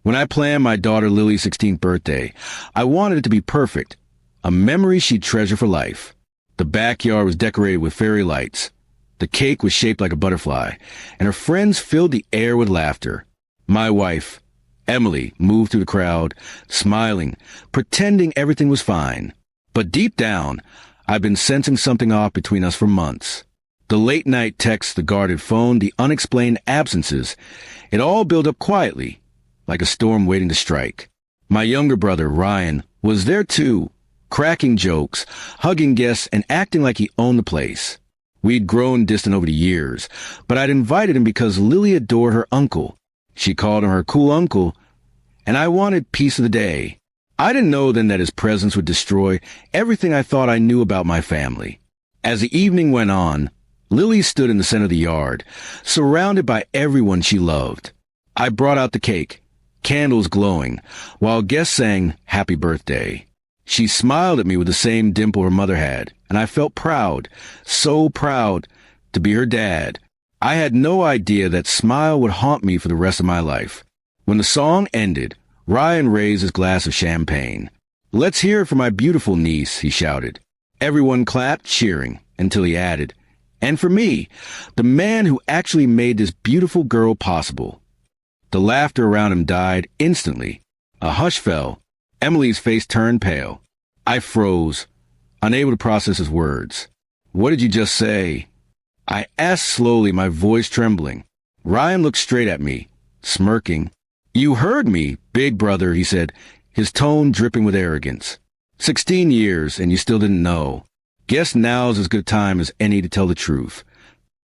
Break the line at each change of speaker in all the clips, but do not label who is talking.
When I planned my daughter Lily's 16th birthday, I wanted it to be perfect, a memory she'd treasure for life. The backyard was decorated with fairy lights. The cake was shaped like a butterfly, and her friends filled the air with laughter. My wife, Emily, moved through the crowd, smiling, pretending everything was fine. But deep down, I've been sensing something off between us for months. The late-night texts, the guarded phone, the unexplained absences, it all built up quietly, like a storm waiting to strike. My younger brother, Ryan, was there too, cracking jokes, hugging guests, and acting like he owned the place. We'd grown distant over the years, but I'd invited him because Lily adored her uncle. She called him her cool uncle, and I wanted piece of the day. I didn't know then that his presence would destroy everything I thought I knew about my family. As the evening went on, Lily stood in the center of the yard, surrounded by everyone she loved. I brought out the cake, candles glowing, while guests sang happy birthday. She smiled at me with the same dimple her mother had, and I felt proud, so proud, to be her dad. I had no idea that smile would haunt me for the rest of my life. When the song ended, Ryan raised his glass of champagne. "Let's hear it for my beautiful niece," he shouted. Everyone clapped, cheering, until he added, "And for me, the man who actually made this beautiful girl possible." The laughter around him died instantly. A hush fell. Emily's face turned pale. I froze, unable to process his words. "What did you just say?" I asked slowly, my voice trembling. Ryan looked straight at me, smirking. "You heard me, big brother," he said, his tone dripping with arrogance. 16 years, and you still didn't know. Guess now's as good a time as any to tell the truth.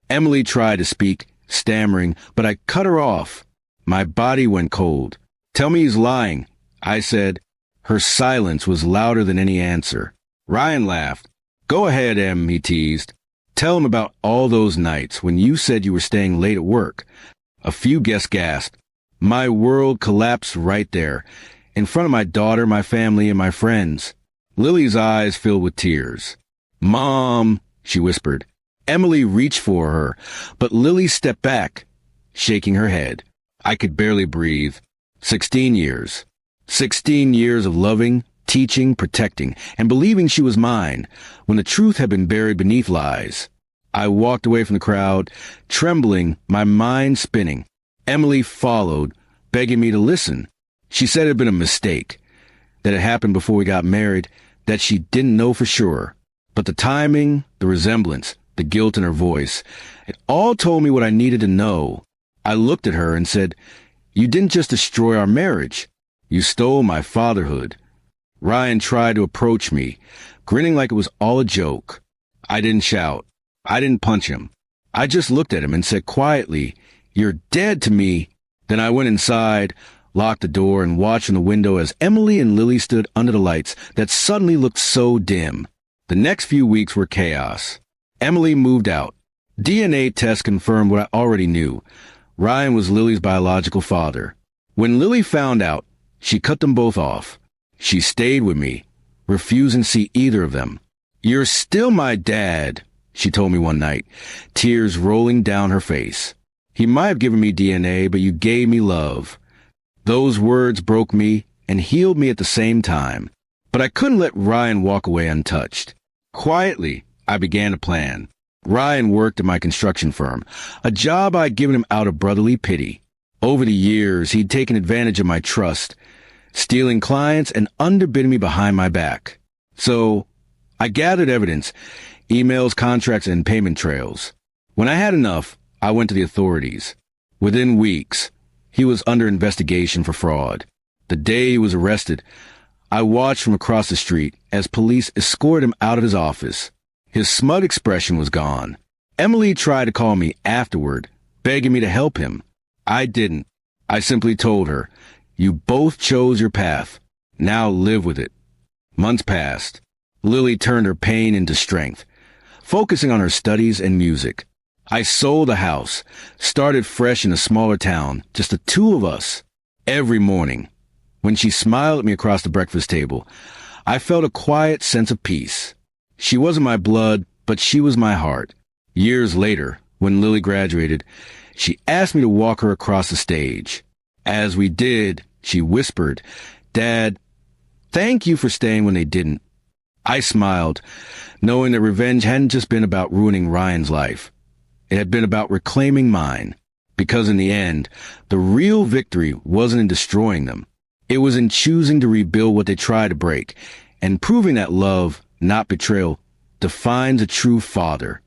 Emily tried to speak, stammering, but I cut her off. My body went cold. "Tell me he's lying," I said. Her silence was louder than any answer. Ryan laughed. "Go ahead, Em," he teased. "Tell him about all those nights when you said you were staying late at work." A few guests gasped. My world collapsed right there, in front of my daughter, my family, and my friends. Lily's eyes filled with tears. "Mom," she whispered. Emily reached for her, but Lily stepped back, shaking her head. I could barely breathe. 16 years. 16 years of loving, teaching, protecting, and believing she was mine, when the truth had been buried beneath lies. I walked away from the crowd, trembling, my mind spinning. Emily followed, begging me to listen. She said it had been a mistake, that it happened before we got married, that she didn't know for sure. But the timing, the resemblance, the guilt in her voice, it all told me what I needed to know. I looked at her and said, "You didn't just destroy our marriage. You stole my fatherhood." Ryan tried to approach me, grinning like it was all a joke. I didn't shout. I didn't punch him. I just looked at him and said quietly, "You're dead to me." Then I went inside, locked the door, and watched from the window as Emily and Lily stood under the lights that suddenly looked so dim. The next few weeks were chaos. Emily moved out. DNA tests confirmed what I already knew. Ryan was Lily's biological father. When Lily found out, she cut them both off. She stayed with me, refusing to see either of them. "You're still my dad," she told me one night, tears rolling down her face. "He might have given me DNA, but you gave me love." Those words broke me and healed me at the same time. But I couldn't let Ryan walk away untouched. Quietly, I began a plan. Ryan worked at my construction firm, a job I'd given him out of brotherly pity. Over the years, he'd taken advantage of my trust, stealing clients and underbidding me behind my back. So I gathered evidence, emails, contracts, and payment trails. When I had enough, I went to the authorities. Within weeks, he was under investigation for fraud. The day he was arrested, I watched from across the street as police escorted him out of his office. His smug expression was gone. Emily tried to call me afterward, begging me to help him. I didn't. I simply told her, "You both chose your path. Now live with it." Months passed. Lily turned her pain into strength, focusing on her studies and music. I sold a house, started fresh in a smaller town, just the two of us. Every morning, when she smiled at me across the breakfast table, I felt a quiet sense of peace. She wasn't my blood, but she was my heart. Years later, when Lily graduated, she asked me to walk her across the stage. As we did, She whispered, "Dad, thank you for staying when they didn't." I smiled, knowing that revenge hadn't just been about ruining Ryan's life. It had been about reclaiming mine. Because in the end, the real victory wasn't in destroying them. It was in choosing to rebuild what they tried to break, and proving that love, not betrayal, defines a true father.